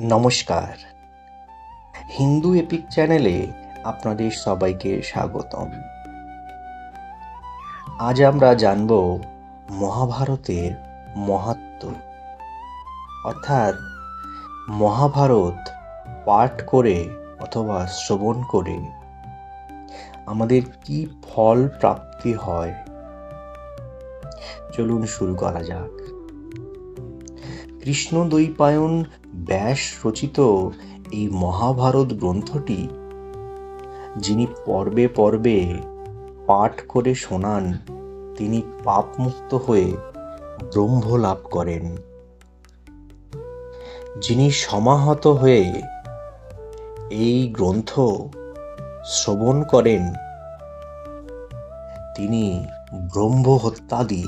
নমস্কার। হিন্দু এপিক চ্যানেলে আপনাদের সবাইকে স্বাগতম। আজ আমরা জানব মহাভারতের মাহাত্ম্য, অর্থাৎ মহাভারত পাঠ করে অথবা শ্রবণ করে আমাদের কি ফল প্রাপ্তি হয়। চলুন শুরু করা যাক। কৃষ্ণদ্বৈপায়ন ব্যাস রচিত এই মহাভারত গ্রন্থটি যিনি পর্বে পর্বে পাঠ করে শোনান, তিনি পাপমুক্ত হয়ে ব্রহ্ম লাভ করেন। যিনি সমাহত হয়ে এই গ্রন্থ শ্রবণ করেন, তিনি ব্রহ্ম হত্যাদি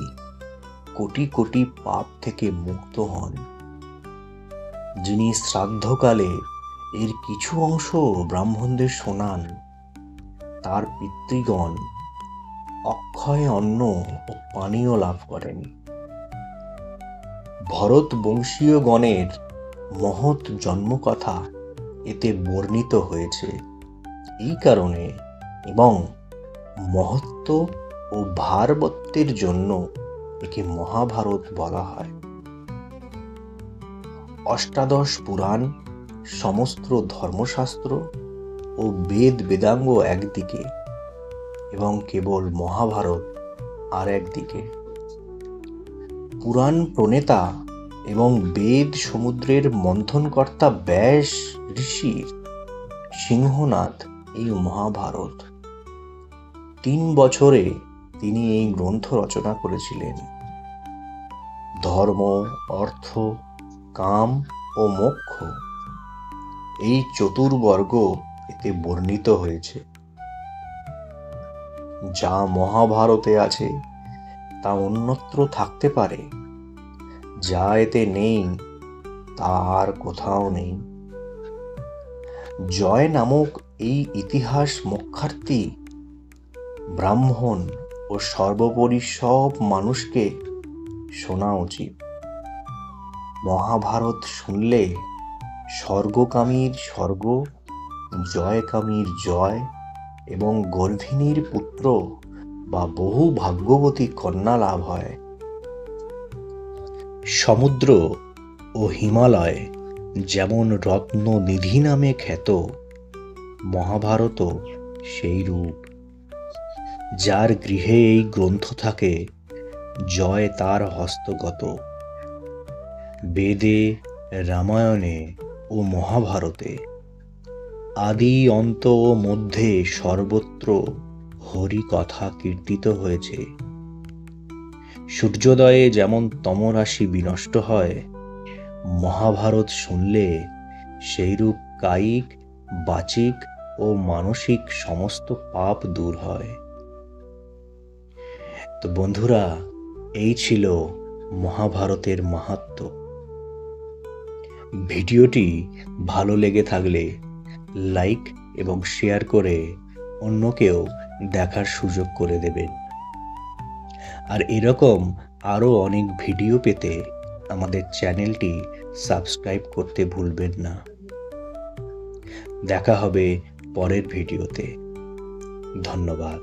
কোটি কোটি পাপ থেকে মুক্ত হন। যিনি শ্রাদ্ধকালে এর কিছু অংশ ব্রাহ্মণদের শোনান, তার পিতৃগণ অক্ষয় অন্ন ও পানীয় লাভ করেন। ভরত বংশীয় গণের মহৎ জন্মকথা এতে বর্ণিত হয়েছে। এই কারণে এবং মহত্ব ও ভারবত্যের জন্য একে মহাভারত বলা হয়। অষ্টাদশ পুরাণ, সমস্ত ধর্মশাস্ত্র ও বেদ বেদাঙ্গ একদিকে এবং কেবল মহাভারত আর একদিকে। পুরাণ প্রণেতা এবং বেদ সমুদ্রের মন্থনকর্তা ব্যাস ঋষির সিংহনাদ এই মহাভারত। 3 বছরে তিনি এই গ্রন্থ রচনা করেছিলেন। ধর্ম, অর্থ, কাম ও মোক্ষ এই চতুর্বর্গ এতে বর্ণিত হয়েছে। যা মহাভারতে আছে তা অন্যত্র থাকতে পারে, যা এতে নেই তা আর কোথাও নেই। জয় নামক এই ইতিহাস মোক্ষার্থী ব্রাহ্মণ ও সর্বোপরি সব মানুষকে শোনা উচিত। মহাভারত শুনলে স্বর্গকামীর স্বর্গ, জয়কামীর জয় এবং গর্ভিণীর পুত্র বা বহু ভাগ্যবতী কন্যা লাভ হয়। সমুদ্র ও হিমালয় যেমন রত্ন নিধি নামে খ্যাত, মহাভারত সেই রূপ। যার গৃহে এই গ্রন্থ থাকে, জয় তার হস্তগত। বেদে, রামায়ণে ও মহাভারতে আদি অন্ত ও মধ্যে সর্বত্র হরি কথা কীর্তিত হয়েছে। সূর্যোদয়ে যেমন তমরাশি বিনষ্ট হয়, মহাভারত শুনলে সেইরূপ কায়িক, বাচিক ও মানসিক সমস্ত পাপ দূর হয়। তো বন্ধুরা, এই ছিল মহাভারতের মাহাত্ম্য। ভিডিওটি ভালো লেগে থাকলে লাইক এবং শেয়ার করে অন্যকেও দেখার সুযোগ করে দেবেন। আর এরকম আরো অনেক ভিডিও পেতে আমাদের চ্যানেলটি সাবস্ক্রাইব করতে ভুলবেন না। দেখা হবে পরের ভিডিওতে। ধন্যবাদ।